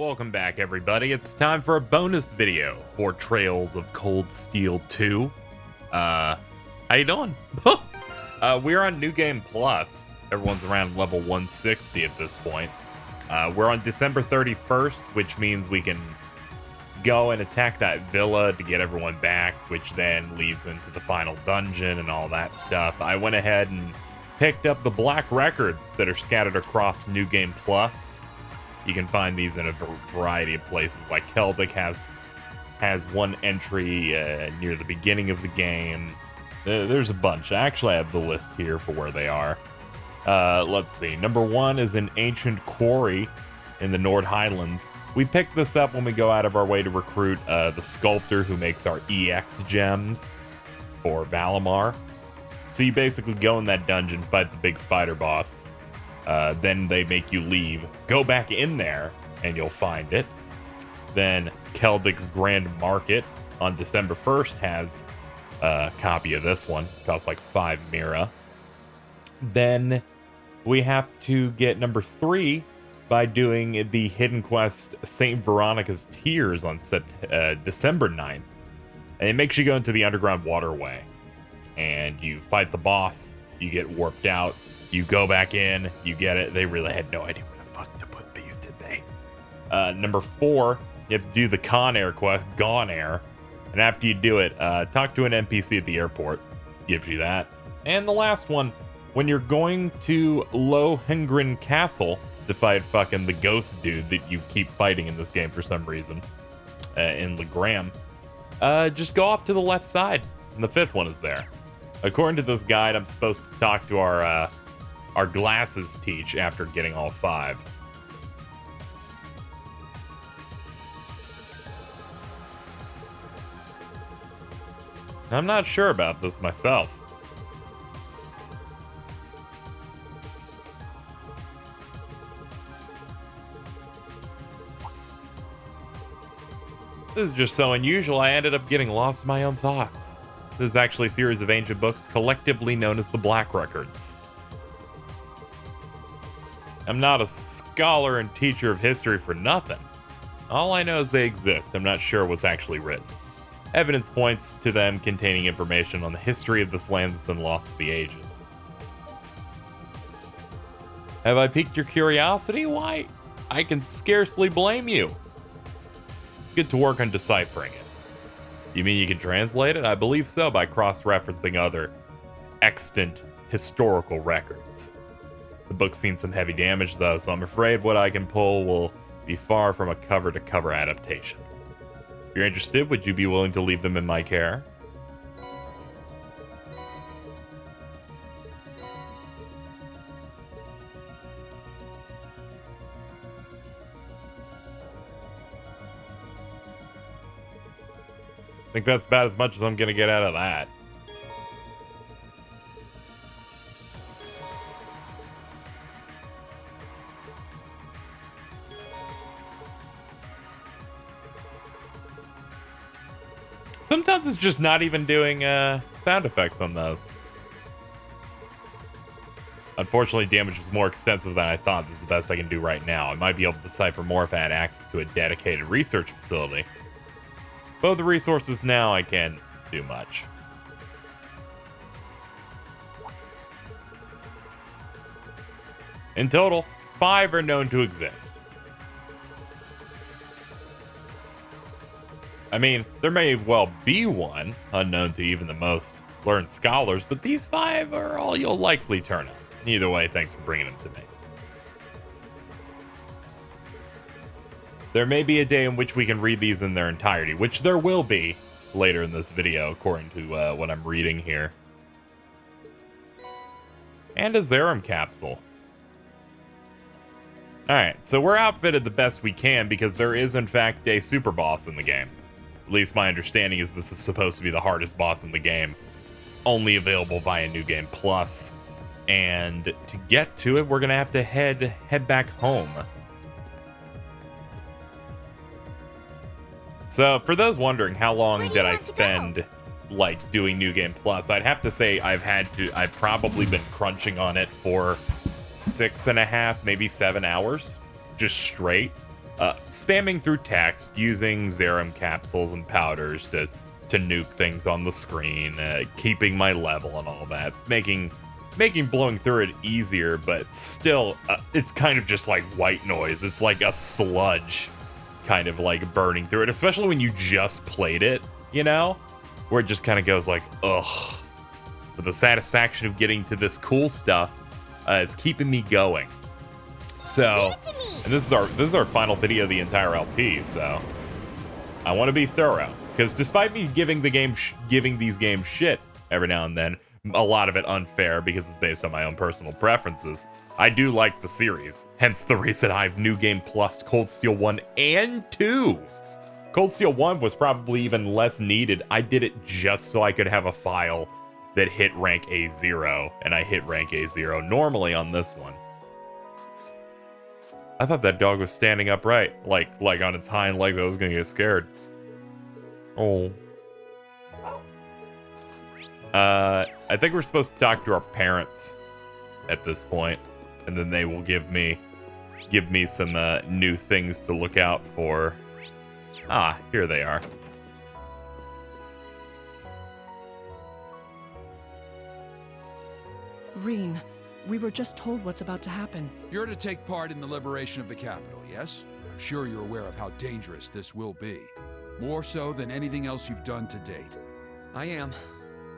Welcome back, everybody. It's time for a bonus video for Trails of Cold Steel 2. How you doing? We're on New Game Plus. Everyone's around level 160 at this point. We're on December 31st, which means we can go and attack that villa to get everyone back, which then leads into the final dungeon and all that stuff. I went ahead and picked up the black records that are scattered across New Game Plus. You can find these in a variety of places, like Celtic has one entry near the beginning of the game. There's a bunch. I actually have the list here for where they are. Let's see. Number 1 is an ancient quarry in the Nord Highlands. We picked this up when we go out of our way to recruit the sculptor who makes our EX gems for Valimar. So you basically go in that dungeon, fight the big spider boss. Then they make you leave. Go back in there, and you'll find it. Then Celdic's Grand Market on December 1st has a copy of this one. Costs like 5 Mira. Then we have to get number 3 by doing the hidden quest St. Veronica's Tears on December 9th. And it makes you go into the underground waterway. And you fight the boss. You get warped out. You go back in, you get it. They really had no idea where the fuck to put these, did they? Number 4, you have to do the Con Air quest, Gone Air. And after you do it, talk to an NPC at the airport. Gives you that. And the last one, when you're going to Lohengrin Castle to fight fucking the ghost dude that you keep fighting in this game for some reason, in Legram, just go off to the left side, and the 5th one is there. According to this guide, I'm supposed to talk to our glasses teach after getting all 5. I'm not sure about this myself. This is just so unusual, I ended up getting lost in my own thoughts. This is actually a series of ancient books collectively known as the Black Records. I'm not a scholar and teacher of history for nothing. All I know is they exist. I'm not sure what's actually written. Evidence points to them containing information on the history of this land that's been lost to the ages. Have I piqued your curiosity? Why, I can scarcely blame you. Let's get to work on deciphering it. You mean you can translate it? I believe so, by cross-referencing other extant historical records. The book's seen some heavy damage, though, so I'm afraid what I can pull will be far from a cover-to-cover adaptation. If you're interested, would you be willing to leave them in my care? I think that's about as much as I'm gonna get out of that. Sometimes it's just not even doing sound effects on those. Unfortunately, damage was more extensive than I thought. This is the best I can do right now. I might be able to decipher more if I had access to a dedicated research facility. But with the resources now, I can't do much. In total, 5 are known to exist. I mean, there may well be one, unknown to even the most learned scholars, but these 5 are all you'll likely turn up. Either way, thanks for bringing them to me. There may be a day in which we can read these in their entirety, which there will be later in this video, according to what I'm reading here. And a Zerum capsule. Alright, so we're outfitted the best we can because there is in fact a super boss in the game. At least my understanding is this is supposed to be the hardest boss in the game. Only available via New Game Plus. And to get to it, we're going to have to head back home. So, for those wondering how long did I spend like doing New Game Plus, I'd have to say I've probably been crunching on it for 6.5, maybe 7 hours, just straight. spamming through text, using Zerum capsules and powders to nuke things on the screen, keeping my level and all that. It's making blowing through it easier, but still, it's kind of just like white noise. It's like a sludge kind of like burning through it, especially when you just played it, you know? Where it just kind of goes like, ugh. But the satisfaction of getting to this cool stuff is keeping me going. So, and this is our final video of the entire LP, so I want to be thorough. Because despite me giving these games shit every now and then, a lot of it unfair because it's based on my own personal preferences, I do like the series. Hence the reason I've New Game Plus Cold Steel 1 and 2. Cold Steel 1 was probably even less needed. I did it just so I could have a file that hit rank A0, and I hit rank A0 normally on this one. I thought that dog was standing upright, like on its hind legs. I was gonna get scared. Oh. I think we're supposed to talk to our parents at this point, and then they will give me some new things to look out for. Ah, here they are. Reen, we were just told what's about to happen. You're to take part in the liberation of the capital, yes? I'm sure you're aware of how dangerous this will be. More so than anything else you've done to date. I am.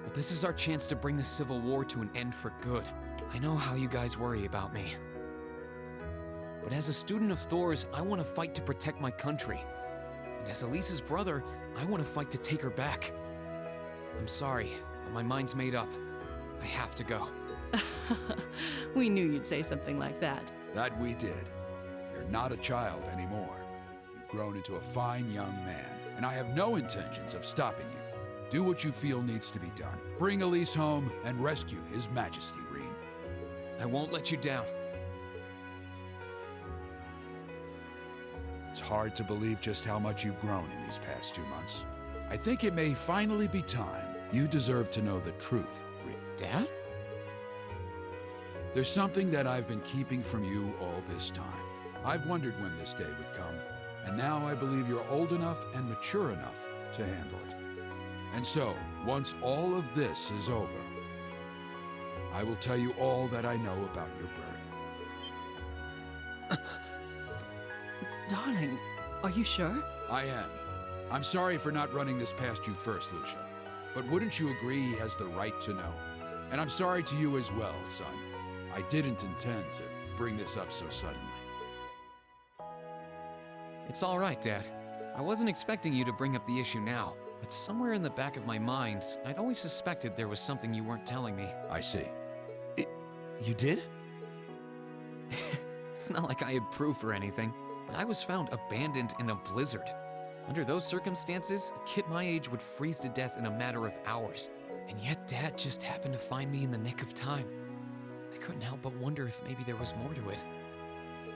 But this is our chance to bring the Civil War to an end for good. I know how you guys worry about me. But as a student of Thor's, I want to fight to protect my country. And as Elisa's brother, I want to fight to take her back. I'm sorry, but my mind's made up. I have to go. We knew you'd say something like that. That we did. You're not a child anymore. You've grown into a fine young man, and I have no intentions of stopping you. Do what you feel needs to be done. Bring Elise home and rescue His Majesty, Reen. I won't let you down. It's hard to believe just how much you've grown in these past 2 months. I think it may finally be time. You deserve to know the truth, Reen. Dad? There's something that I've been keeping from you all this time. I've wondered when this day would come, and now I believe you're old enough and mature enough to handle it. And so, once all of this is over, I will tell you all that I know about your birth. Darling, are you sure? I am. I'm sorry for not running this past you first, Lucia. But wouldn't you agree he has the right to know? And I'm sorry to you as well, son. I didn't intend to bring this up so suddenly. It's all right, Dad. I wasn't expecting you to bring up the issue now, but somewhere in the back of my mind, I'd always suspected there was something you weren't telling me. I see. You did? It's not like I had proof or anything, but I was found abandoned in a blizzard. Under those circumstances, a kid my age would freeze to death in a matter of hours, and yet Dad just happened to find me in the nick of time. I couldn't help but wonder if maybe there was more to it.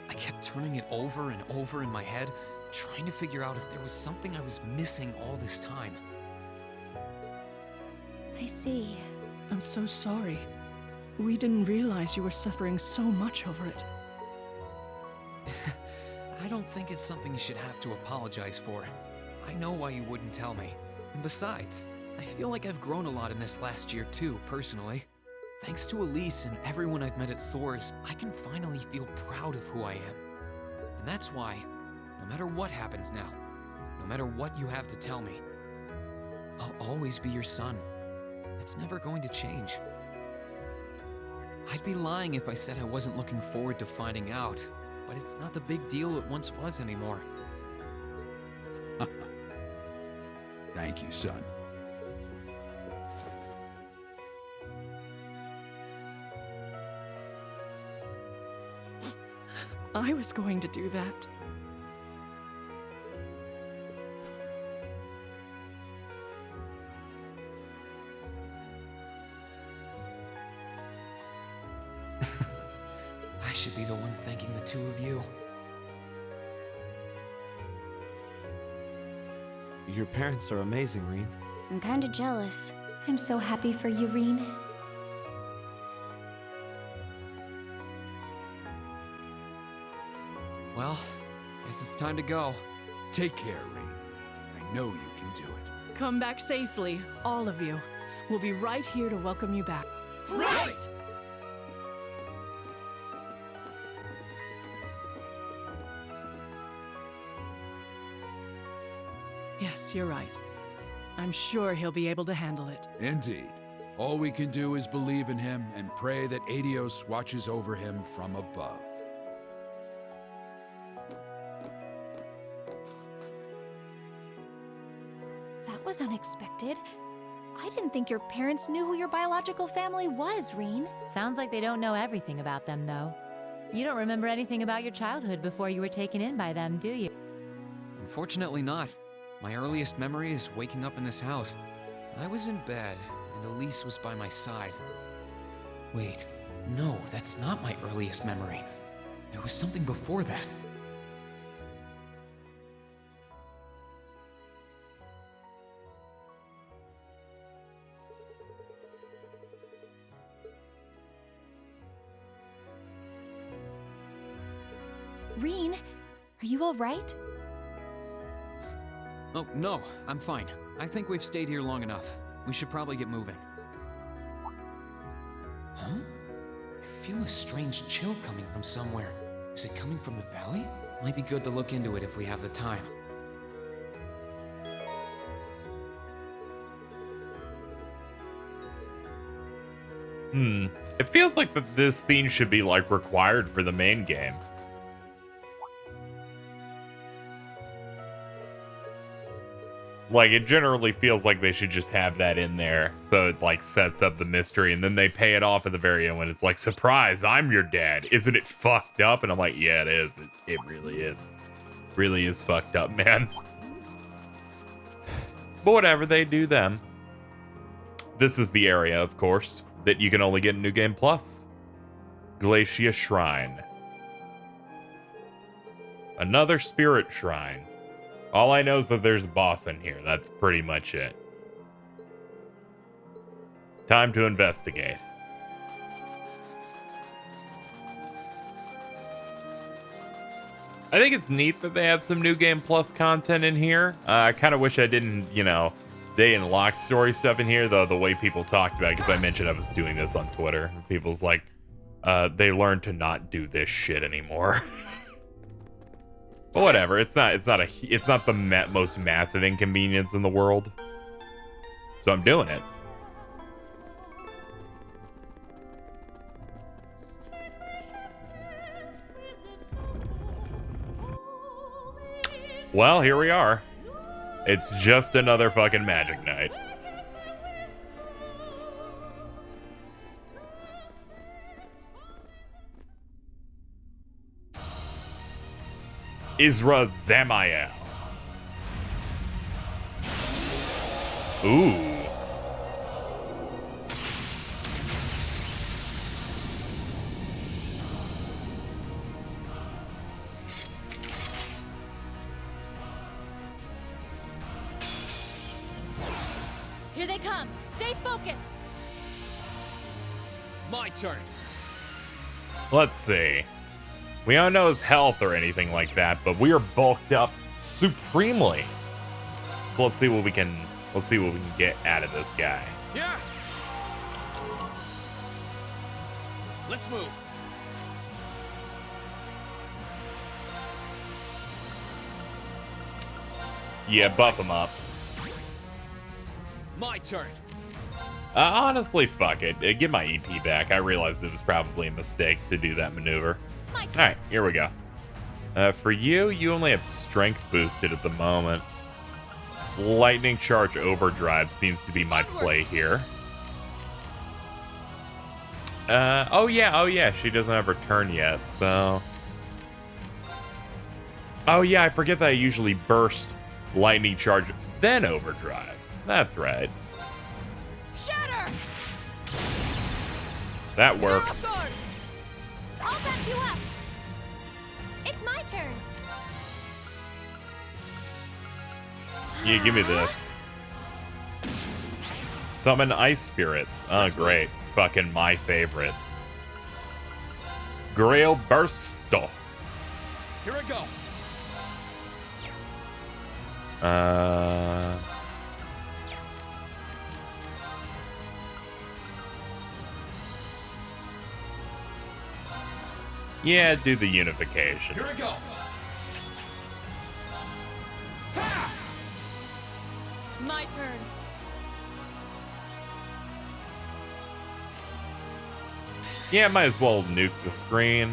I kept turning it over and over in my head, trying to figure out if there was something I was missing all this time. I see. I'm so sorry. We didn't realize you were suffering so much over it. I don't think it's something you should have to apologize for. I know why you wouldn't tell me. And besides, I feel like I've grown a lot in this last year too, personally. Thanks to Elise and everyone I've met at Thor's, I can finally feel proud of who I am. And that's why, no matter what happens now, no matter what you have to tell me, I'll always be your son. It's never going to change. I'd be lying if I said I wasn't looking forward to finding out, but it's not the big deal it once was anymore. Thank you, son. I was going to do that. I should be the one thanking the two of you. Your parents are amazing, Reen. I'm kinda jealous. I'm so happy for you, Reen. Well, guess Guess it's time to go. Take care, Rean. I know you can do it. Come back safely, all of you. We'll be right here to welcome you back. Right! Yes, you're right. I'm sure he'll be able to handle it. Indeed. All we can do is believe in him and pray that Adios watches over him from above. That was unexpected. I didn't think your parents knew who your biological family was, Rean. Sounds like they don't know everything about them, though. You don't remember anything about your childhood before you were taken in by them, do you? Unfortunately not. My earliest memory is waking up in this house. I was in bed, and Elise was by my side. Wait, no, that's not my earliest memory. There was something before that. Rean, are you all right? Oh, no, I'm fine. I think we've stayed here long enough. We should probably get moving. Huh? I feel a strange chill coming from somewhere. Is it coming from the valley? Might be good to look into it if we have the time. It feels like this scene should be like required for the main game. Like, it generally feels like they should just have that in there, so it, like, sets up the mystery, and then they pay it off at the very end when it's like, surprise, I'm your dad. Isn't it fucked up? And I'm like, yeah, it is. It really is. Really is fucked up, man. But whatever, they do them. This is the area, of course, that you can only get in New Game Plus. Glacia Shrine. Another spirit shrine. All I know is that there's a boss in here. That's pretty much it. Time to investigate. I think it's neat that they have some New Game Plus content in here. I kind of wish I didn't, you know, they unlocked story stuff in here, though, the way people talked about it, because I mentioned I was doing this on Twitter. People's like, they learned to not do this shit anymore. But whatever, it's not the most massive inconvenience in the world. So I'm doing it. Well, here we are. It's just another fucking magic night. Isra Zamael. Ooh. Here they come! Stay focused! My turn! Let's see. We don't know his health or anything like that, but we are bulked up supremely. So let's see what we can get out of this guy. Yeah. Let's move. Yeah, buff him up. My turn. Honestly, fuck it. Get my EP back. I realized it was probably a mistake to do that maneuver. Alright, here we go. For you, you only have strength boosted at the moment. Lightning Charge Overdrive seems to be my play here. Oh yeah, she doesn't have her turn yet, so... Oh yeah, I forget that I usually burst Lightning Charge, then Overdrive. That's right. Shatter! That works. I'll back you up. It's my turn. Yeah, give me this. Summon Ice Spirits. Oh, great. Fucking my favorite. Grail Bursto. Here I go. Yeah, do the unification. Here we go. My turn. Yeah, might as well nuke the screen.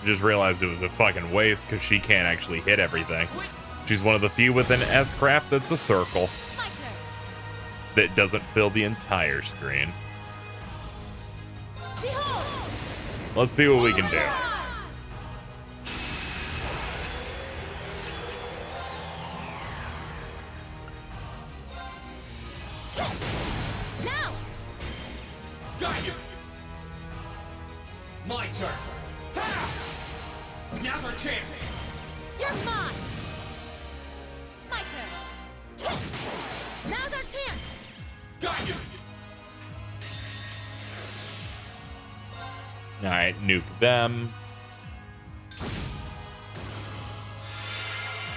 Just realized it was a fucking waste because she can't actually hit everything. She's one of the few with an S-craft that's a circle My turn. that doesn't fill the entire screen. Behold! Let's see what we can do. Now! Got you. My turn. Ha! Now's our chance. You're mine! My turn. Now's our chance! Got you. Alright, nuke them.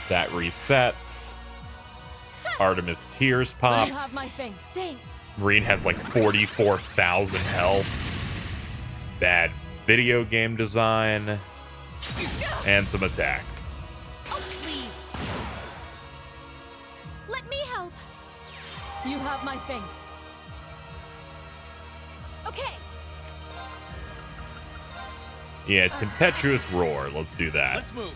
That resets. Artemis Tears You have pops. my things. Thanks. Marine has like 44,000 health. Bad video game design. And some attacks. Oh, please. Let me help. You have my things. Okay. Yeah, Tempestuous Roar. Let's do that. Let's move.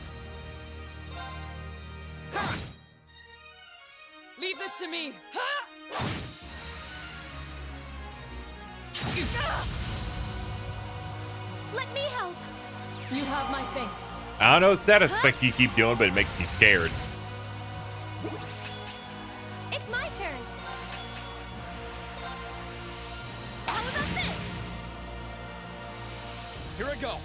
Leave this to me. Let me help. You have my things. I don't know what status effect you keep doing, but it makes me scared. It's my turn. How about this? Here I go.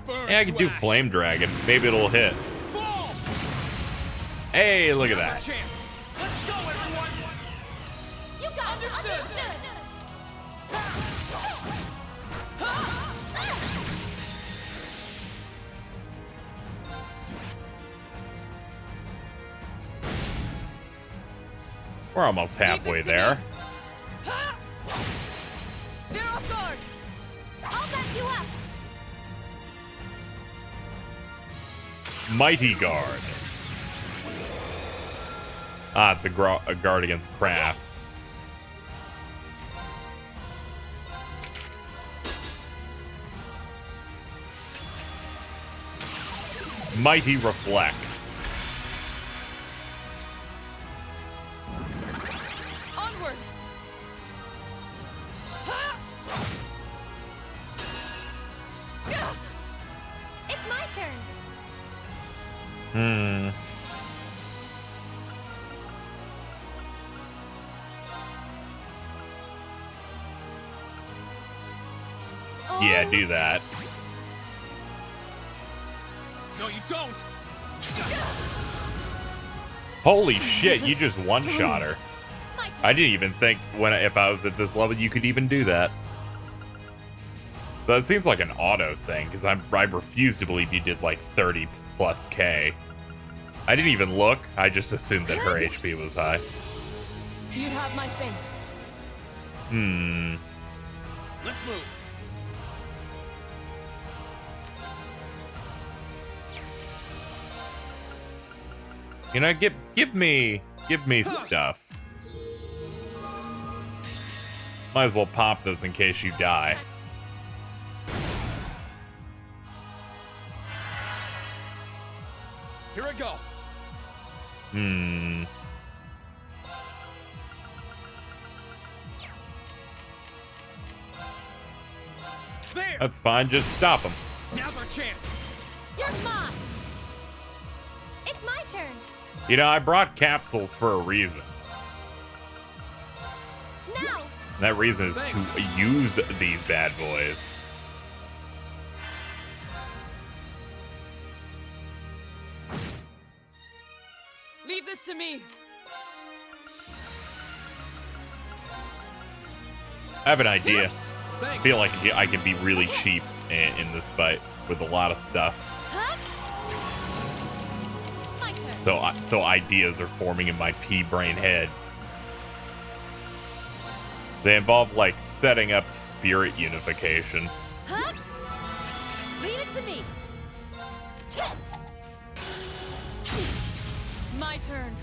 Burn Yeah, I can to do ash. Flame Dragon. Maybe it'll hit. Fall. Hey, look at Now's our that. chance. Let's go, everyone. You got understood. We're almost halfway to there. They're off guard. I'll back you up. Mighty Guard. Ah, it's a guard against crafts. Mighty Reflect. Onward. It's my turn. Yeah, do that. No, you don't. Holy shit, you just one-shot her. My turn. I didn't even think if I was at this level you could even do that. But it seems like an auto thing, because I refuse to believe you did like 30 plus K. I didn't even look, I just assumed that her HP was high. You have my things. Let's move. You know, give me stuff. Might as well pop this in case you die. Here I go. There. That's fine, just stop him. Now's our chance. You're mine. It's my turn. You know, I brought capsules for a reason. Now. And that reason is Thanks. to use these bad boys. Leave this to me. I have an idea. I feel like I can be really cheap in this fight with a lot of stuff. So ideas are forming in my pea-brain head. They involve, like, setting up spirit unification. Leave it to me. My turn.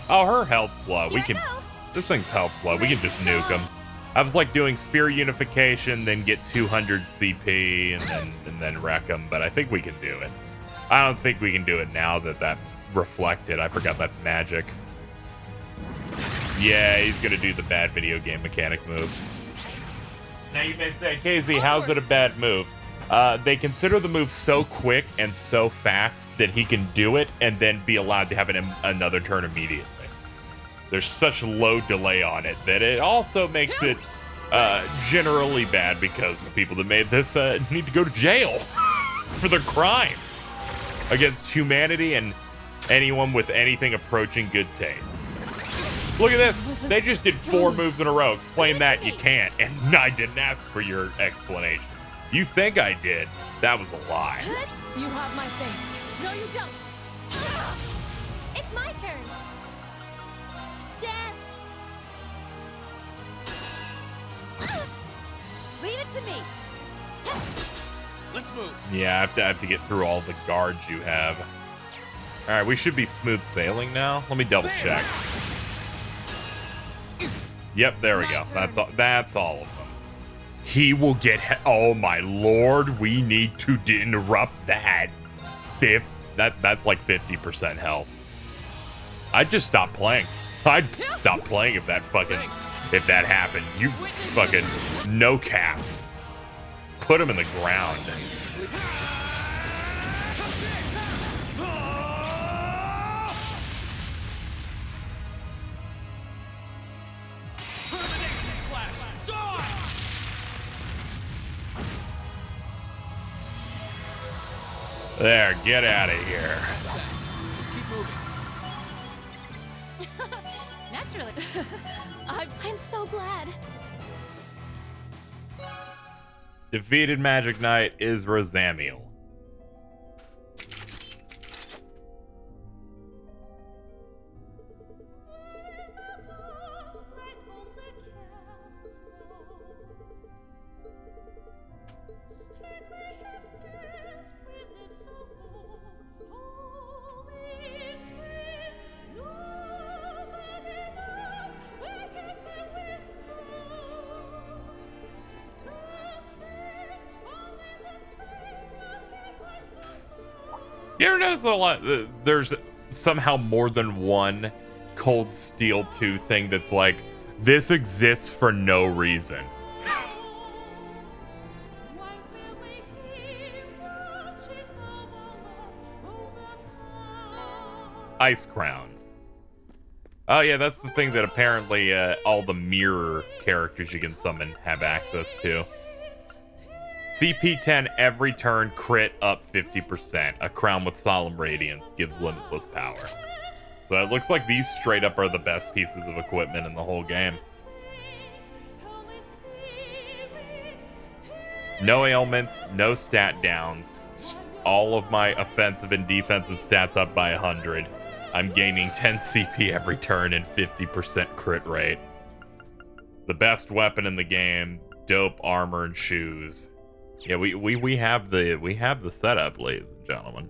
Oh, her health's low. We can... This thing's health low. We can just nuke him. I was like doing spirit unification, then get 200 CP, and then wreck him, but I think we can do it. I don't think we can do it now that reflected. I forgot that's magic. Yeah, he's gonna do the bad video game mechanic move. Now you may say, KZ, how's it a bad move? They consider the move so quick and so fast that he can do it and then be allowed to have another turn immediately. There's such low delay on it that it also makes it generally bad because the people that made this need to go to jail for their crimes against humanity and anyone with anything approaching good taste. Look at this. They just did 4 moves in a row. Explain that. You can't. And I didn't ask for your explanation. You think I did. That was a lie. You have my things. No, you don't. It's my turn. Dad. Leave it to me. Let's move. Yeah, I have to get through all the guards you have. All right, we should be smooth sailing now. Let me double check. Yep, there we go. That's all of them. He will get... Oh, my lord. We need to interrupt that. That's like 50% health. I'd just stop playing. I'd stop playing if that happened. You fucking no cap. Put him in the ground. Termination slash. Die! There, get out of here. Let's keep moving. Naturally. I'm so glad. Defeated Magic Knight is Rosamiel. You ever notice a lot? There's somehow more than one Cold Steel 2 thing that's like, this exists for no reason. Ice Crown. Oh yeah, that's the thing that apparently all the mirror characters you can summon have access to. CP10 every turn, crit up 50%. A crown with solemn radiance gives limitless power. So it looks like these straight up are the best pieces of equipment in the whole game. No ailments, no stat downs. All of my offensive and defensive stats up by 100. I'm gaining 10 CP every turn and 50% crit rate. The best weapon in the game, dope armor and shoes. Yeah, we have the setup, ladies and gentlemen.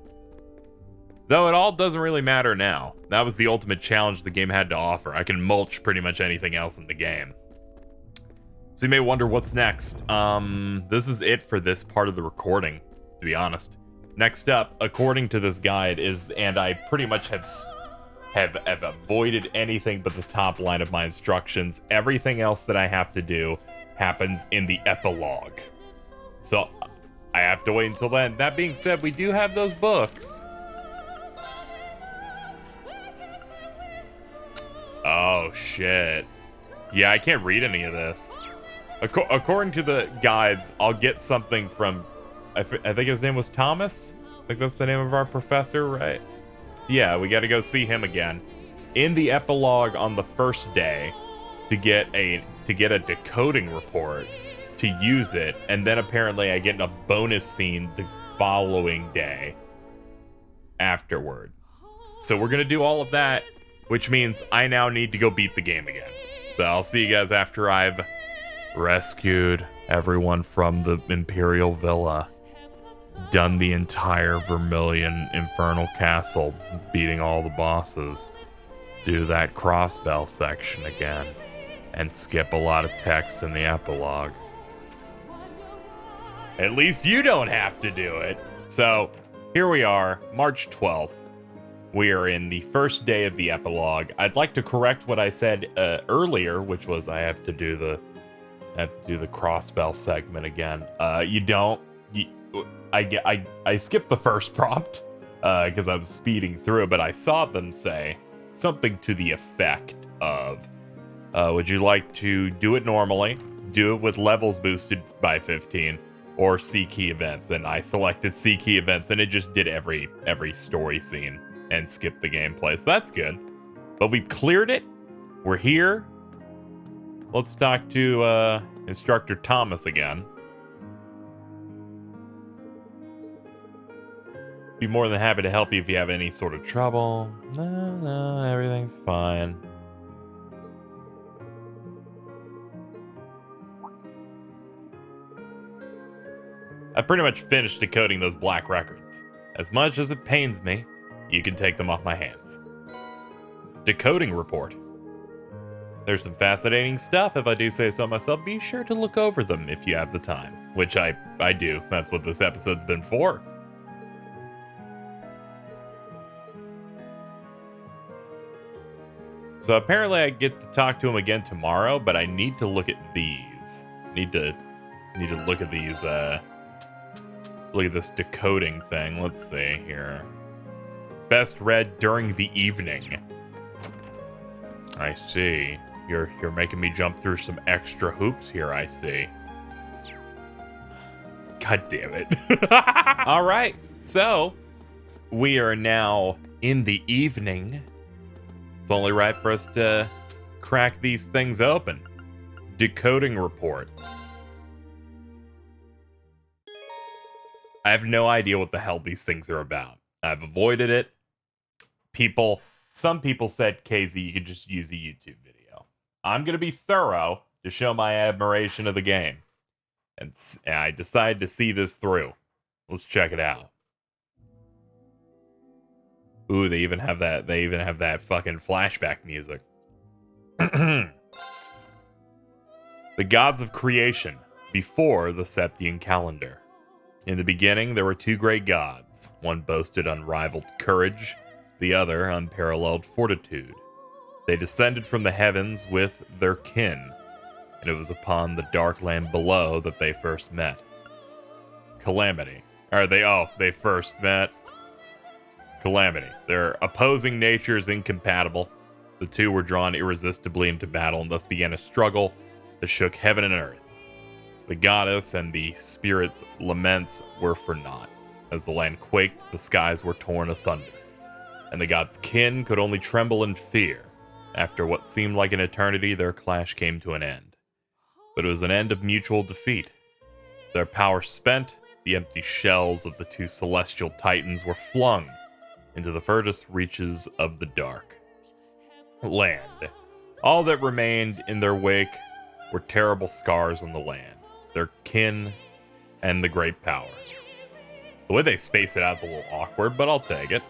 Though it all doesn't really matter now. That was the ultimate challenge the game had to offer. I can mulch pretty much anything else in the game. So you may wonder what's next. This is it for this part of the recording, to be honest. Next up, according to this guide, is, and I pretty much have avoided anything but the top line of my instructions. Everything else that I have to do happens in the epilogue. So I have to wait until then. That being said, we do have those books. Oh, shit. Yeah, I can't read any of this. According to the guides, I'll get something from... I think his name was Thomas? I think that's the name of our professor, right? Yeah, we got to go see him again. In the epilogue on the first day to get a decoding report to use it, and then apparently I get in a bonus scene the following day afterward. So we're gonna do all of that, which means I now need to go beat the game again. So I'll see you guys after I've rescued everyone from the Imperial Villa, done the entire Vermilion Infernal Castle, beating all the bosses, do that crossbell section again, and skip a lot of text in the epilogue. At least you don't have to do it. So here we are, March 12th. We are in the first day of the epilogue. I'd like to correct what I said earlier, which was I have to do the crossbell segment again. You don't. I skipped the first prompt because I was speeding through it, but I saw them say something to the effect of, would you like to do it normally, do it with levels boosted by 15, or C key events? And I selected C key events, and it just did every story scene and skipped the gameplay, so that's good. But we've cleared it. We're here. Let's talk to Instructor Thomas again. Be more than happy to help you if you have any sort of trouble. No, everything's fine. I pretty much finished decoding those black records. As much as it pains me, you can take them off my hands. Decoding report. There's some fascinating stuff, if I do say so myself. Be sure to look over them if you have the time, which I do. That's what this episode's been for. So apparently I get to talk to him again tomorrow, but I need to look at these. Need to look at these, look at this decoding thing. Let's see here. Best read during the evening. I see. You're making me jump through some extra hoops here, I see. God damn it. All right. So, we are now in the evening. It's only right for us to crack these things open. Decoding report. I have no idea what the hell these things are about. I've avoided it. Some people said, KZ, you could just use a YouTube video. I'm going to be thorough to show my admiration of the game. And I decided to see this through. Let's check it out. Ooh, they even have that fucking flashback music. The gods of creation before the Septian calendar. In the beginning, there were two great gods. One boasted unrivaled courage, the other unparalleled fortitude. They descended from the heavens with their kin, and it was upon the dark land below that they first met. Calamity. They first met. Calamity. Their opposing natures incompatible. The two were drawn irresistibly into battle and thus began a struggle that shook heaven and earth. The goddess and the spirit's laments were for naught. As the land quaked, the skies were torn asunder, and the gods' kin could only tremble in fear. After what seemed like an eternity, their clash came to an end. But it was an end of mutual defeat. Their power spent, the empty shells of the two celestial titans were flung into the furthest reaches of the dark land. All that remained in their wake were terrible scars on the land, their kin, and the great power. The way they space it out is a little awkward, but I'll take it.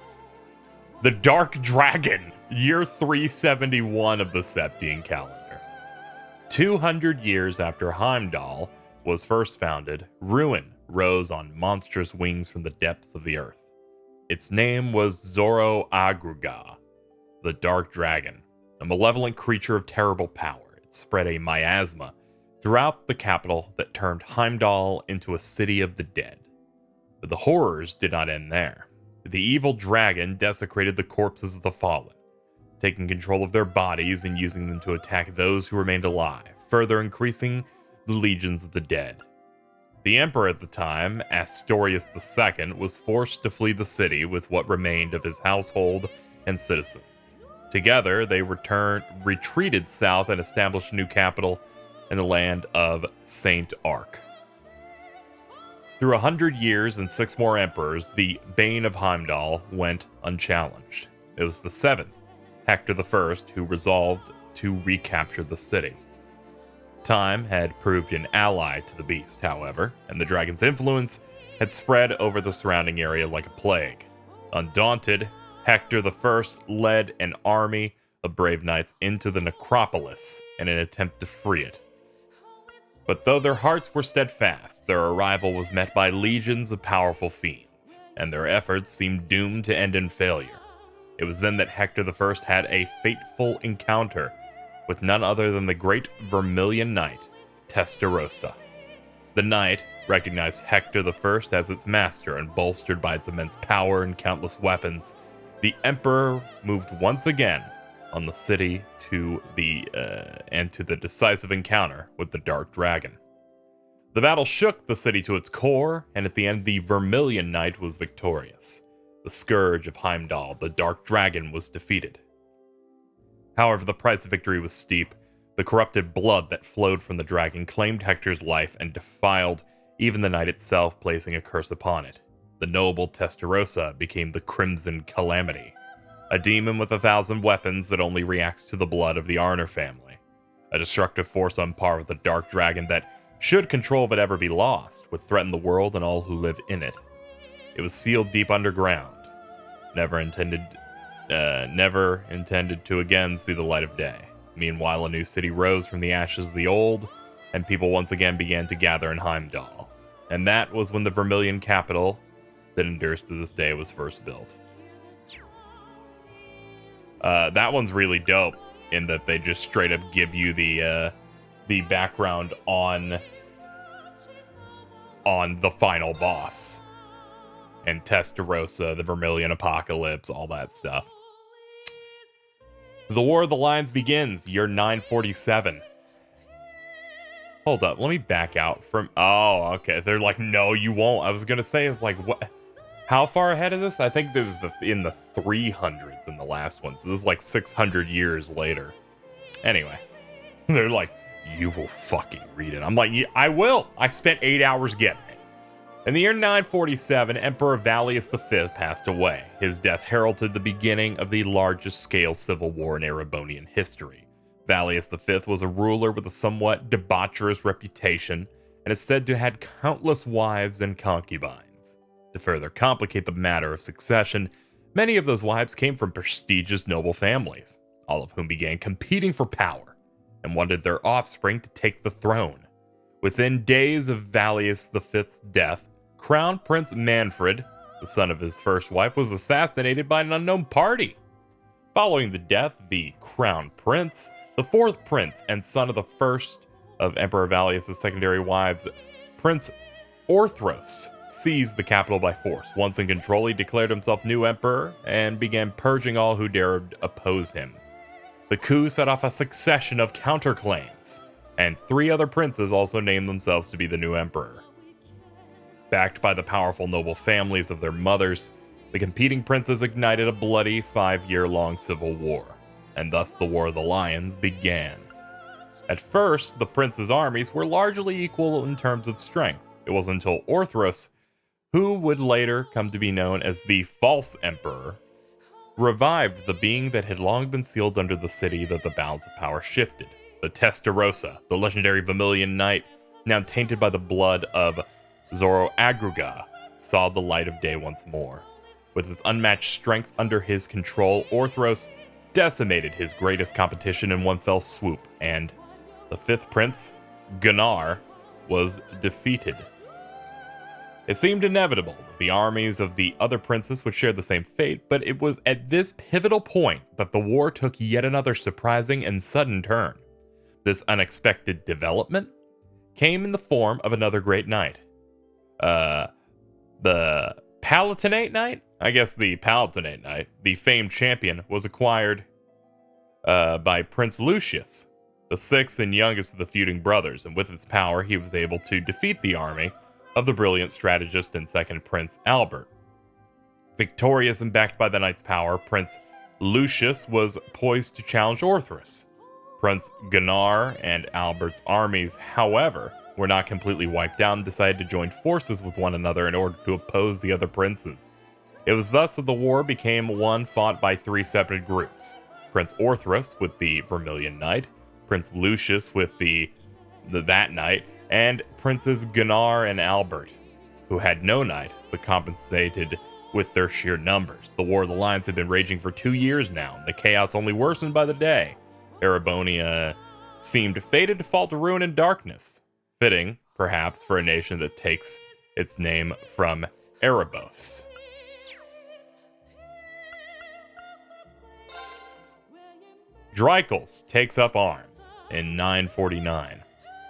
The Dark Dragon, year 371 of the Septian calendar. 200 years after Heimdall was first founded, ruin rose on monstrous wings from the depths of the earth. Its name was Zoroagruga, the Dark Dragon, a malevolent creature of terrible power. It spread a miasma throughout the capital that turned Heimdall into a city of the dead. But the horrors did not end there. The evil dragon desecrated the corpses of the fallen, taking control of their bodies and using them to attack those who remained alive, further increasing the legions of the dead. The emperor at the time, Astorius II, was forced to flee the city with what remained of his household and citizens. Together, they retreated south and established a new capital in the land of Saint Arc. Through 100 years and 6 more emperors, the Bane of Heimdall went unchallenged. It was the 7th, Hector I, who resolved to recapture the city. Time had proved an ally to the beast, however, and the dragon's influence had spread over the surrounding area like a plague. Undaunted, Hector I led an army of brave knights into the necropolis in an attempt to free it. But though their hearts were steadfast, their arrival was met by legions of powerful fiends, and their efforts seemed doomed to end in failure. It was then that Hector I had a fateful encounter with none other than the great Vermilion Knight, Testarossa. The knight recognized Hector I as its master, and bolstered by its immense power and countless weapons, the Emperor moved once again on the city to the decisive encounter with the Dark Dragon. The battle shook the city to its core, and at the end the Vermilion Knight was victorious. The Scourge of Heimdall, the Dark Dragon, was defeated. However, the price of victory was steep. The corrupted blood that flowed from the dragon claimed Hector's life and defiled even the night itself, placing a curse upon it. The noble Testarossa became the Crimson Calamity, a demon with 1,000 weapons that only reacts to the blood of the Arner family. A destructive force on par with the Dark Dragon that, should control of it ever be lost, would threaten the world and all who live in it. It was sealed deep underground, never intended to again see the light of day. Meanwhile, a new city rose from the ashes of the old, and people once again began to gather in Heimdall. And that was when the Vermilion capital that endures to this day was first built. That one's really dope in that they just straight up give you the background on the final boss. And Testarossa, the Vermilion Apocalypse, all that stuff. The War of the Lions begins, year 947. Hold up, let me back out from... Oh, okay. They're like, no, you won't. I was going to say, it's like, what? How far ahead of this? I think this was in the 300s in the last one. So this is like 600 years later. Anyway, they're like, you will fucking read it. I'm like, yeah, I will. I spent 8 hours getting it. In the year 947, Emperor Valius V passed away. His death heralded the beginning of the largest-scale civil war in Erebonian history. Valius V was a ruler with a somewhat debaucherous reputation and is said to have had countless wives and concubines. To further complicate the matter of succession, many of those wives came from prestigious noble families, all of whom began competing for power and wanted their offspring to take the throne. Within days of Valius V's death, Crown Prince Manfred, the son of his first wife, was assassinated by an unknown party. Following the death of the Crown Prince, the fourth prince and son of the first of Emperor Valius' secondary wives, Prince Orthros, seized the capital by force. Once in control, he declared himself new emperor and began purging all who dared oppose him. The coup set off a succession of counterclaims, and 3 other princes also named themselves to be the new emperor. Backed by the powerful noble families of their mothers, the competing princes ignited a bloody 5-year-long civil war, and thus the War of the Lions began. At first, the princes' armies were largely equal in terms of strength. It wasn't until Orthros, who would later come to be known as the False Emperor, revived the being that had long been sealed under the city, that the balance of power shifted. The Testarossa, the legendary Vermilion Knight, now tainted by the blood of Zoroagruga, saw the light of day once more. With his unmatched strength under his control, Orthros decimated his greatest competition in one fell swoop, and the 5th prince, Gunnar, was defeated. It seemed inevitable that the armies of the other princes would share the same fate, but it was at this pivotal point that the war took yet another surprising and sudden turn. This unexpected development came in the form of another great knight. The Palatinate Knight? I guess the Palatinate Knight, the famed champion, was acquired by Prince Lucius, the 6th and youngest of the feuding brothers, and with his power he was able to defeat the army of the brilliant strategist and second Prince Albert. Victorious and backed by the knight's power, Prince Lucius was poised to challenge Orthrus. Prince Gunnar and Albert's armies, however, were not completely wiped out and decided to join forces with one another in order to oppose the other princes. It was thus that the war became one fought by three separate groups. Prince Orthrus with the Vermilion Knight, Prince Lucius with that knight, and Princes Gunnar and Albert, who had no knight, but compensated with their sheer numbers. The War of the Lions had been raging for 2 years now, and the chaos only worsened by the day. Erebonia seemed fated to fall to ruin and darkness. Fitting, perhaps, for a nation that takes its name from Erebos. Drycles takes up arms in 949.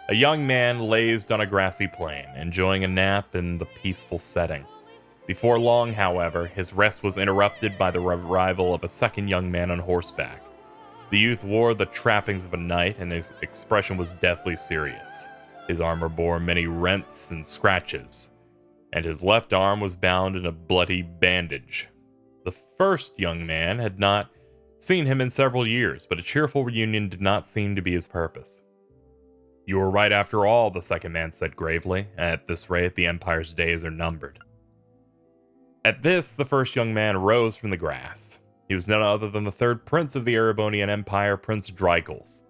A young man lazed on a grassy plain, enjoying a nap in the peaceful setting. Before long, however, his rest was interrupted by the arrival of a second young man on horseback. The youth wore the trappings of a knight, and his expression was deathly serious. His armor bore many rents and scratches, and his left arm was bound in a bloody bandage. The first young man had not seen him in several years, but a cheerful reunion did not seem to be his purpose. "You were right after all," the second man said gravely. "At this rate, the Empire's days are numbered." At this, the first young man rose from the grass. He was none other than the third prince of the Erebonian Empire, Prince Drycles.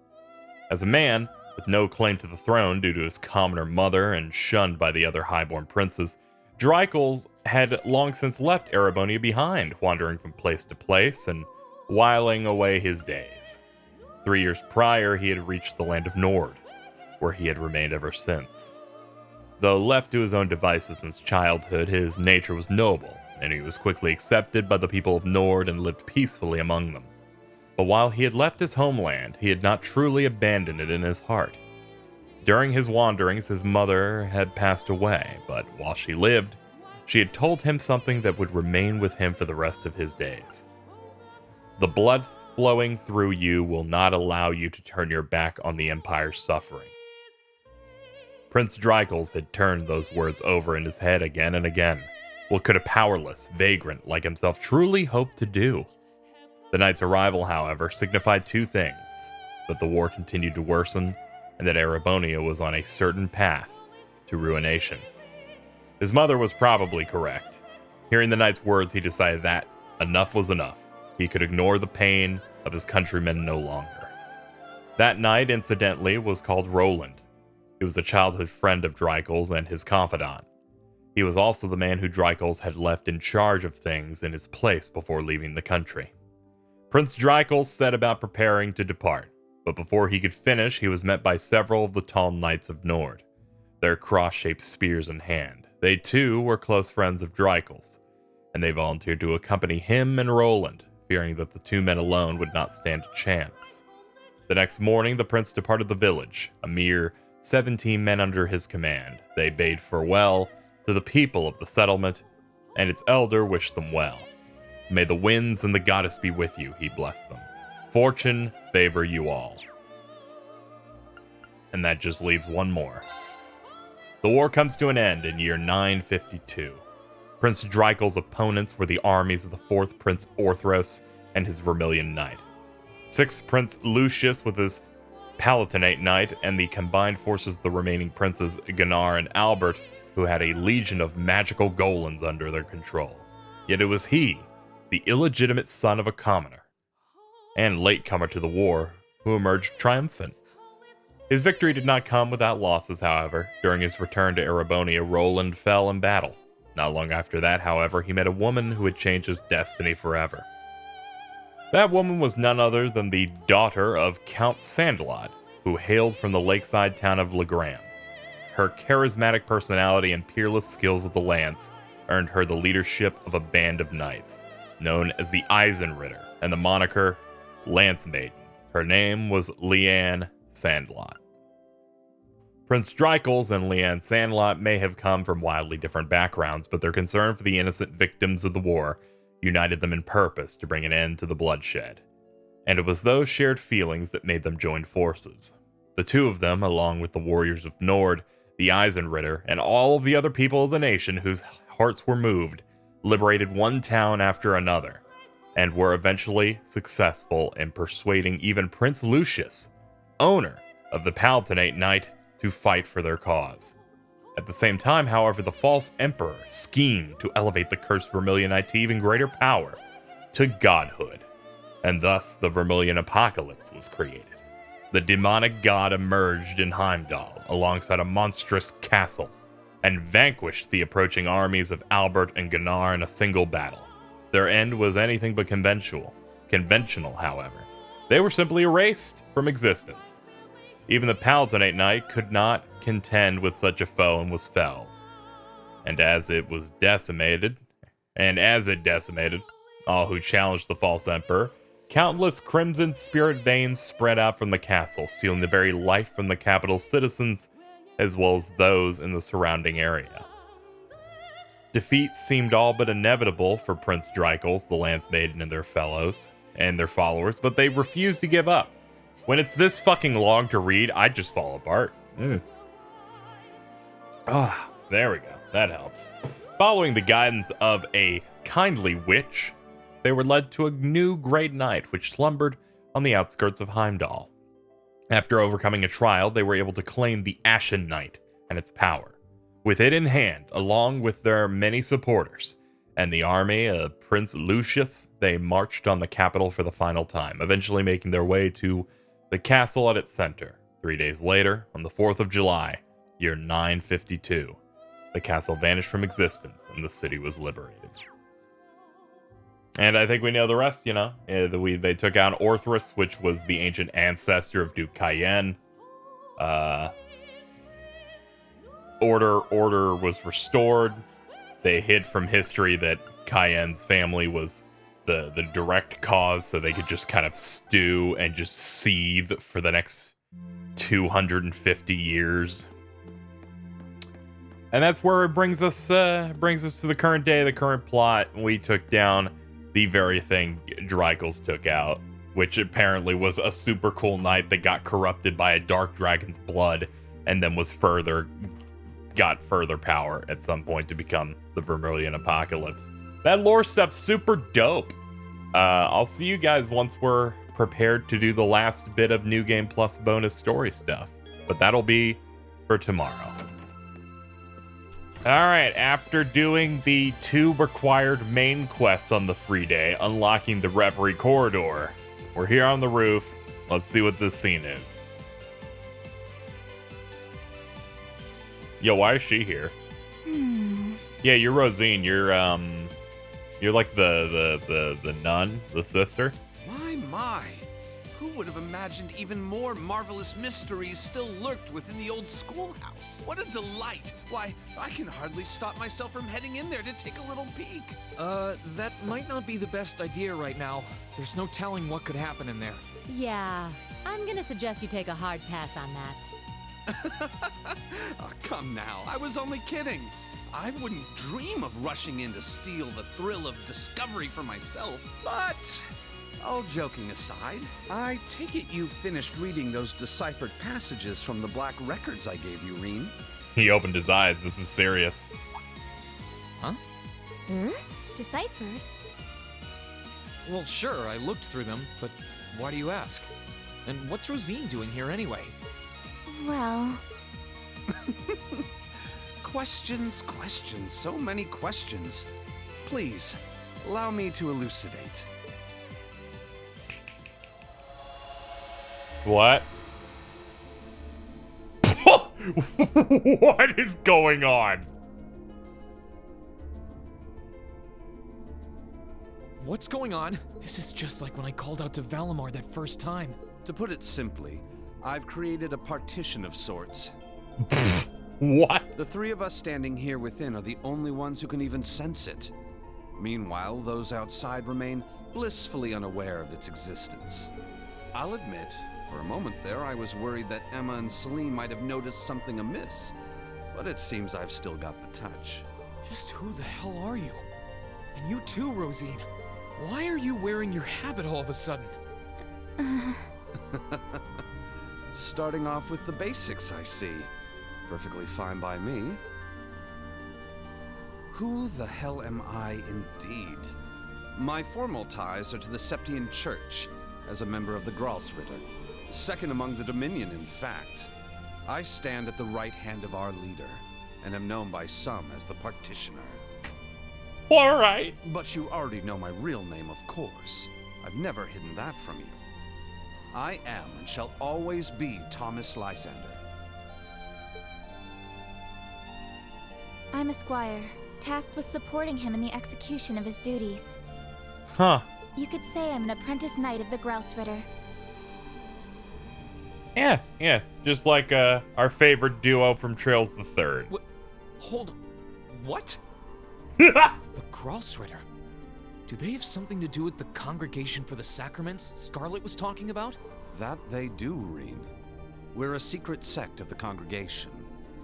As a man, with no claim to the throne due to his commoner mother and shunned by the other highborn princes, Drycles had long since left Erebonia behind, wandering from place to place and whiling away his days. 3 years prior, he had reached the land of Nord, where he had remained ever since. Though left to his own devices since childhood, his nature was noble, and he was quickly accepted by the people of Nord and lived peacefully among them. But while he had left his homeland, he had not truly abandoned it in his heart. During his wanderings, his mother had passed away, but while she lived, she had told him something that would remain with him for the rest of his days. "The blood flowing through you will not allow you to turn your back on the Empire's suffering." Prince Drycles had turned those words over in his head again and again. What could a powerless vagrant like himself truly hope to do? The knight's arrival, however, signified two things: that the war continued to worsen, and that Erebonia was on a certain path to ruination. His mother was probably correct. Hearing the knight's words, he decided that enough was enough. He could ignore the pain of his countrymen no longer. That knight, incidentally, was called Roland. He was a childhood friend of Drycles and his confidant. He was also the man who Drycles had left in charge of things in his place before leaving the country. Prince Drycles set about preparing to depart, but before he could finish, he was met by several of the tall knights of Nord, their cross-shaped spears in hand. They too were close friends of Drycles, and they volunteered to accompany him and Roland, fearing that the two men alone would not stand a chance. The next morning, the prince departed the village, a mere 17 men under his command. They bade farewell to the people of the settlement, and its elder wished them well. "May the winds and the goddess be with you," he blessed them. "Fortune favor you all." And that just leaves one more. The war comes to an end in year 952. Prince Drycles' opponents were the armies of the 4th Prince Orthros and his Vermilion Knight, 6th Prince Lucius with his Palatinate Knight, and the combined forces of the remaining princes Gunnar and Albert, who had a legion of magical golans under their control. Yet it was he, the illegitimate son of a commoner, and latecomer to the war, who emerged triumphant. His victory did not come without losses, however. During his return to Erebonia, Roland fell in battle. Not long after that, however, he met a woman who had changed his destiny forever. That woman was none other than the daughter of Count Sandlot, who hailed from the lakeside town of Legram. Her charismatic personality and peerless skills with the lance earned her the leadership of a band of knights, known as the Eisenritter, and the moniker Lance Maiden. Her name was Leanne Sandlot. Prince Drycles and Leanne Sandlot may have come from wildly different backgrounds, but their concern for the innocent victims of the war united them in purpose to bring an end to the bloodshed. And it was those shared feelings that made them join forces. The two of them, along with the warriors of Nord, the Eisenritter, and all of the other people of the nation whose hearts were moved, liberated one town after another, and were eventually successful in persuading even Prince Lucius, owner of the Palatinate Knight, to fight for their cause. At the same time, however, the false emperor schemed to elevate the cursed Vermilion Knight to even greater power, to godhood, and thus the Vermilion Apocalypse was created. The demonic god emerged in Heimdall alongside a monstrous castle and vanquished the approaching armies of Albert and Gunnar in a single battle. Their end was anything but conventional, however. They were simply erased from existence. Even the Palatinate Knight could not contend with such a foe and was felled. And as it decimated all who challenged the false emperor, countless crimson spirit veins spread out from the castle, stealing the very life from the capital's citizens, as well as those in the surrounding area. Defeat seemed all but inevitable for Prince Dreichels, the Lance Maiden, and their fellows, and their followers, but they refused to give up. When it's this fucking long to read, I just fall apart. There we go. That helps. Following the guidance of a kindly witch, they were led to a new great knight which slumbered on the outskirts of Heimdall. After overcoming a trial, they were able to claim the Ashen Knight and its power. With it in hand, along with their many supporters and the army of Prince Lucius, they marched on the capital for the final time, eventually making their way to the castle at its center. 3 days later, on the 4th of July, year 952, the castle vanished from existence and the city was liberated. And I think we know the rest, you know. They took out Orthrus, which was the ancient ancestor of Duke Cayenne. Order was restored. They hid from history that Cayenne's family was the direct cause, so they could just kind of stew and just seethe for the next 250 years. And that's where it brings us to the current day, the current plot. We took down the very thing Dreichels took out, which apparently was a super cool knight that got corrupted by a dark dragon's blood and then got further power at some point to become the Vermilion Apocalypse. That lore stuff's super dope. I'll see you guys once we're prepared to do the last bit of New Game Plus bonus story stuff, but that'll be for tomorrow. Alright, after doing the 2 required main quests on the free day, unlocking the Reverie Corridor, we're here on the roof. Let's see what this scene is. Yo, why is she here? Yeah, you're Rosine. You're like the nun, the sister. My. Who would have imagined even more marvelous mysteries still lurked within the old schoolhouse? What a delight! Why, I can hardly stop myself from heading in there to take a little peek. That might not be the best idea right now. There's no telling what could happen in there. Yeah, I'm gonna suggest you take a hard pass on that. Oh, come now, I was only kidding. I wouldn't dream of rushing in to steal the thrill of discovery for myself. But, all joking aside, I take it you finished reading those deciphered passages from the black records I gave you, Reen? He opened his eyes. This is serious. Huh? Deciphered? Well, sure, I looked through them, but why do you ask? And what's Rosine doing here anyway? Well... Questions, so many questions. Please, allow me to elucidate. What? What is going on? What's going on? This is just like when I called out to Valimar that first time. To put it simply, I've created a partition of sorts. What? The 3 of us standing here within are the only ones who can even sense it. Meanwhile, those outside remain blissfully unaware of its existence. I'll admit, for a moment there, I was worried that Emma and Celine might have noticed something amiss, but it seems I've still got the touch. Just who the hell are you? And you too, Rosine. Why are you wearing your habit all of a sudden? Starting off with the basics, I see. Perfectly fine by me. Who the hell am I indeed? My formal ties are to the Septian Church, as a member of the Gralsritter. Second among the Dominion, in fact. I stand at the right hand of our leader, and am known by some as the Partitioner. All right. But you already know my real name, of course. I've never hidden that from you. I am and shall always be Thomas Lysander. I'm a squire, tasked with supporting him in the execution of his duties. Huh. You could say I'm an apprentice knight of the Gralsritter. Yeah. Just like our favorite duo from Trails the Third. Hold on. What? The The Gralsritter? Do they have something to do with the Congregation for the Sacraments Scarlet was talking about? That they do, Reen. We're a secret sect of the congregation,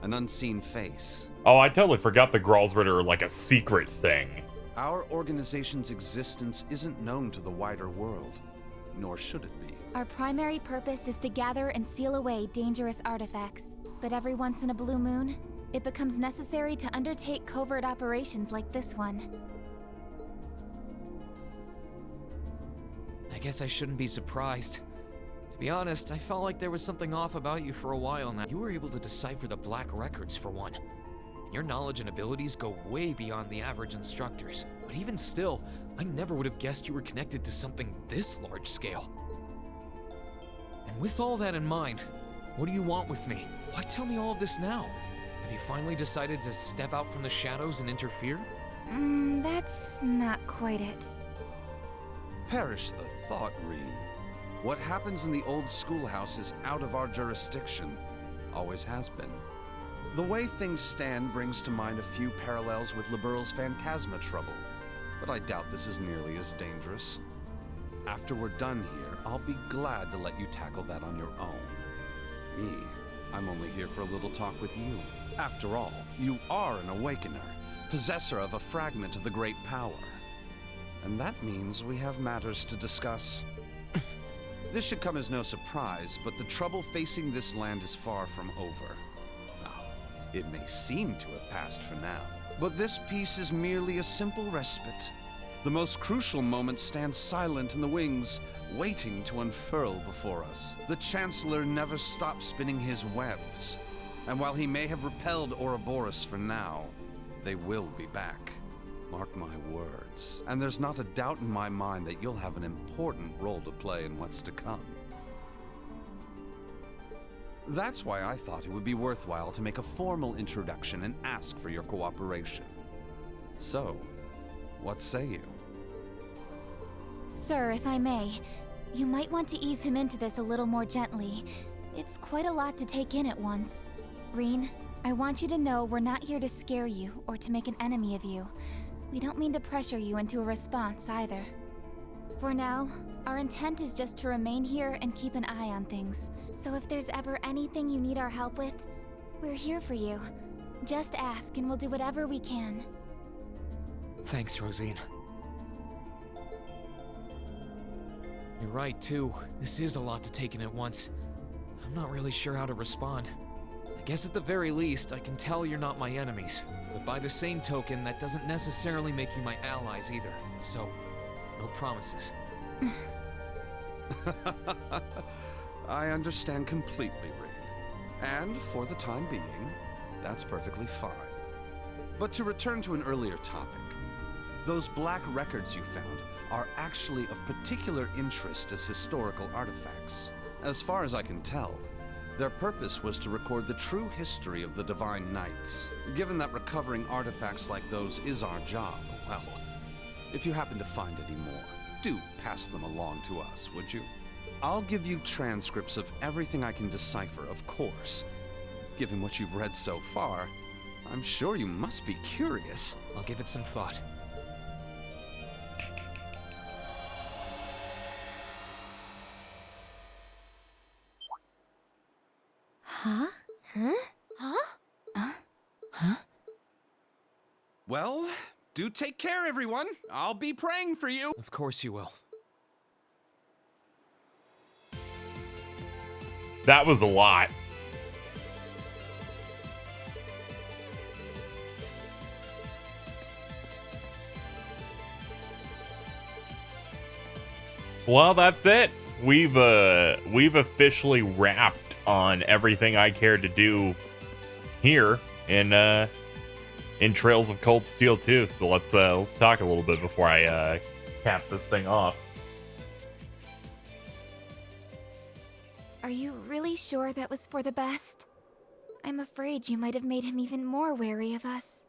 an unseen face. Oh, I totally forgot the Gralsritter are like a secret thing. Our organization's existence isn't known to the wider world, nor should it be. Our primary purpose is to gather and seal away dangerous artifacts. But every once in a blue moon, it becomes necessary to undertake covert operations like this one. I guess I shouldn't be surprised. To be honest, I felt like there was something off about you for a while now. You were able to decipher the Black Records, for one. Your knowledge and abilities go way beyond the average instructors. But even still, I never would have guessed you were connected to something this large scale. And with all that in mind, what do you want with me? Why tell me all of this now? Have you finally decided to step out from the shadows and interfere? That's not quite it. Perish the thought, Reen. What happens in the old schoolhouse is out of our jurisdiction. Always has been. The way things stand brings to mind a few parallels with Liberal's Phantasma trouble, but I doubt this is nearly as dangerous. After we're done here, I'll be glad to let you tackle that on your own. Me, I'm only here for a little talk with you. After all, you are an Awakener, possessor of a fragment of the Great Power. And that means we have matters to discuss. This should come as no surprise, but the trouble facing this land is far from over. Now, it may seem to have passed for now, but this peace is merely a simple respite. The most crucial moment stands silent in the wings, waiting to unfurl before us. The Chancellor never stops spinning his webs, and while he may have repelled Ouroboros for now, they will be back. Mark my words. And there's not a doubt in my mind that you'll have an important role to play in what's to come. That's why I thought it would be worthwhile to make a formal introduction and ask for your cooperation. So, what say you? Sir, if I may, you might want to ease him into this a little more gently. It's quite a lot to take in at once. Reen, I want you to know we're not here to scare you or to make an enemy of you. We don't mean to pressure you into a response either. For now, our intent is just to remain here and keep an eye on things. So if there's ever anything you need our help with, we're here for you. Just ask and we'll do whatever we can. Thanks, Rosine. You're right, too. This is a lot to take in at once. I'm not really sure how to respond. I guess at the very least, I can tell you're not my enemies. But by the same token, that doesn't necessarily make you my allies either. So, no promises. I understand completely, Rain. And for the time being, that's perfectly fine. But to return to an earlier topic, those black records you found are actually of particular interest as historical artifacts. As far as I can tell, their purpose was to record the true history of the Divine Knights. Given that recovering artifacts like those is our job, well, if you happen to find any more, do pass them along to us, would you? I'll give you transcripts of everything I can decipher, of course. Given what you've read so far, I'm sure you must be curious. I'll give it some thought. Huh? Well, do take care, everyone. I'll be praying for you. Of course you will. That was a lot. Well, that's it. We've officially wrapped on everything I cared to do here in Trails of Cold Steel 2. So let's talk a little bit before I cap this thing off. Are you really sure that was for the best? I'm afraid you might have made him even more wary of us.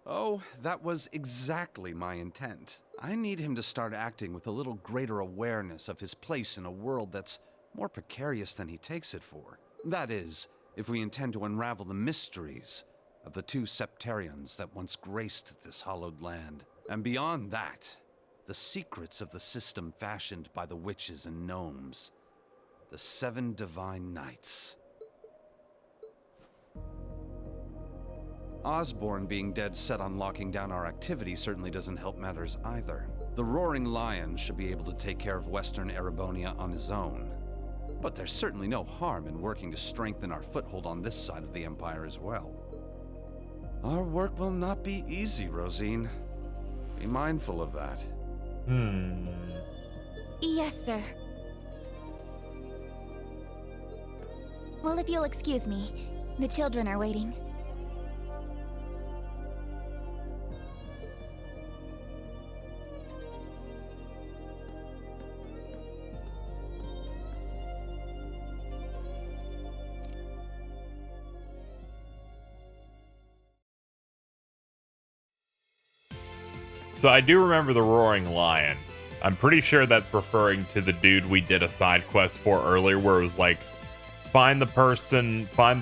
Oh, that was exactly my intent. I need him to start acting with a little greater awareness of his place in a world that's more precarious than he takes it for. That is, if we intend to unravel the mysteries of the two Septarians that once graced this hallowed land. And beyond that, the secrets of the system fashioned by the witches and gnomes. The 7 Divine Knights. Osborne being dead set on locking down our activity certainly doesn't help matters either. The Roaring Lion should be able to take care of Western Erebonia on his own. But there's certainly no harm in working to strengthen our foothold on this side of the Empire as well. Our work will not be easy, Rosine. Be mindful of that. Yes, sir. Well, if you'll excuse me, the children are waiting. So I do remember the Roaring Lion. I'm pretty sure that's referring to the dude we did a side quest for earlier, where it was like, find the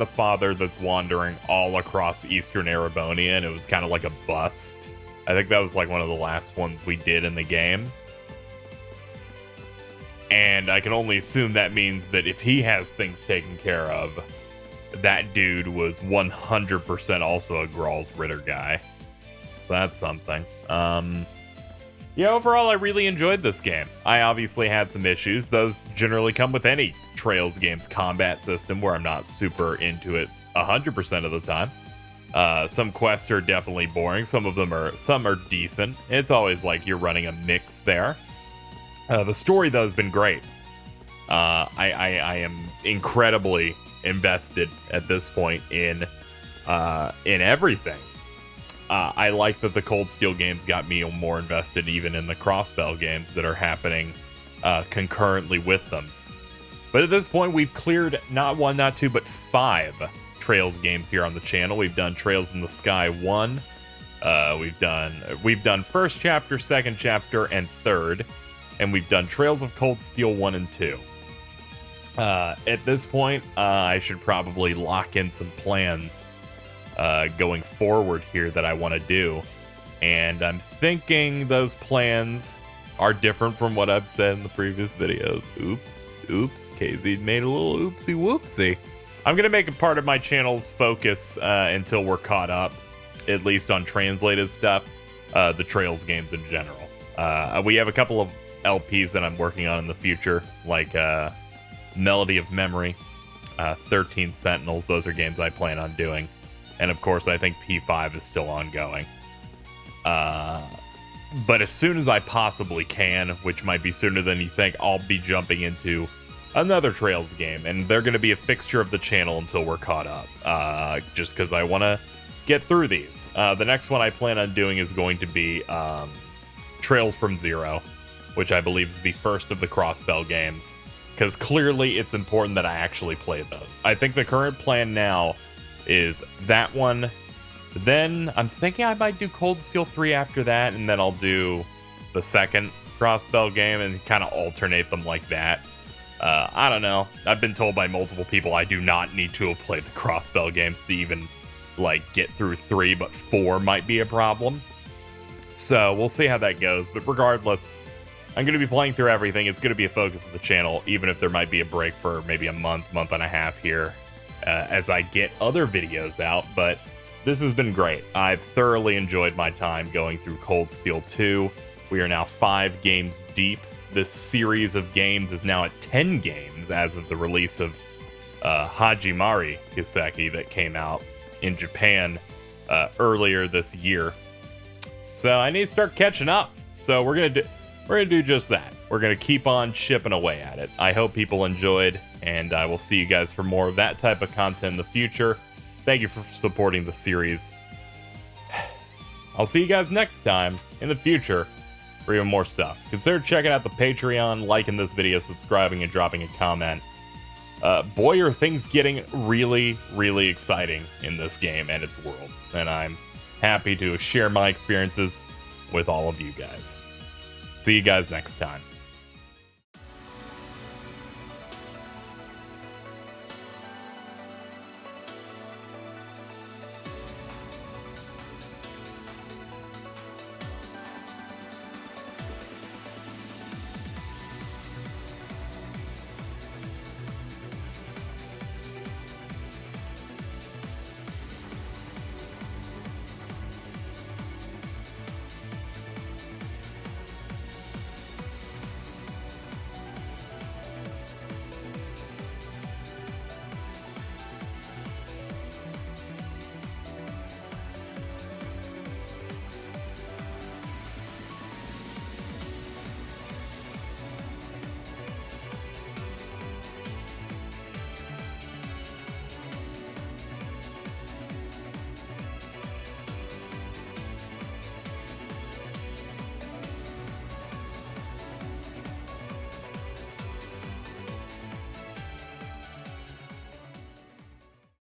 father that's wandering all across Eastern Erebonia, and it was kind of like a bust. I think that was like one of the last ones we did in the game. And I can only assume that means that if he has things taken care of, that dude was 100% also a Graal's Ritter guy. So that's something. Yeah, overall, I really enjoyed this game. I obviously had some issues. Those generally come with any Trails game's combat system, where I'm not super into it 100% of the time. Some quests are definitely boring. Some are decent. It's always like you're running a mix there. The story, though, has been great. I am incredibly invested at this point in everything. I like that the Cold Steel games got me more invested even in the Crossbell games that are happening concurrently with them. But at this point, we've cleared not 1, not 2, but 5 Trails games here on the channel. We've done Trails in the Sky 1. We've done first chapter, second chapter, and third. And we've done Trails of Cold Steel 1 and 2. At this point, I should probably lock in some plans going forward here that I want to do, and I'm thinking those plans are different from what I've said in the previous videos. Oops, KZ made a little oopsie whoopsie. I'm gonna make it part of my channel's focus until we're caught up, at least on translated stuff, the Trails games in general. We have a couple of LPs that I'm working on in the future, like Melody of Memory, 13 Sentinels. Those are games I plan on doing. And of course, I think P5 is still ongoing. But as soon as I possibly can, which might be sooner than you think, I'll be jumping into another Trails game. And they're going to be a fixture of the channel until we're caught up. Just because I want to get through these. The next one I plan on doing is going to be Trails from Zero, which I believe is the first of the Crossbell games. Because clearly it's important that I actually play those. I think the current plan now is that one, then I'm thinking I might do Cold Steel 3 after that, and then I'll do the second Crossbell game and kind of alternate them like that. I don't know. I've been told by multiple people I do not need to have played the Crossbell games to even like get through 3, but 4 might be a problem. So we'll see how that goes, but regardless, I'm going to be playing through everything. It's going to be a focus of the channel, even if there might be a break for maybe a month and a half here. As I get other videos out, but this has been great. I've thoroughly enjoyed my time going through Cold Steel 2. We are now 5 games deep. This series of games is now at 10 games as of the release of Hajimari Kiseki that came out in Japan earlier this year. So I need to start catching up. So we're gonna do just that. We're gonna keep on chipping away at it. I hope people enjoyed, and I will see you guys for more of that type of content in the future. Thank you for supporting the series. I'll see you guys next time in the future for even more stuff. Consider checking out the Patreon, liking this video, subscribing, and dropping a comment. Boy, are things getting really, really exciting in this game and its world. And I'm happy to share my experiences with all of you guys. See you guys next time.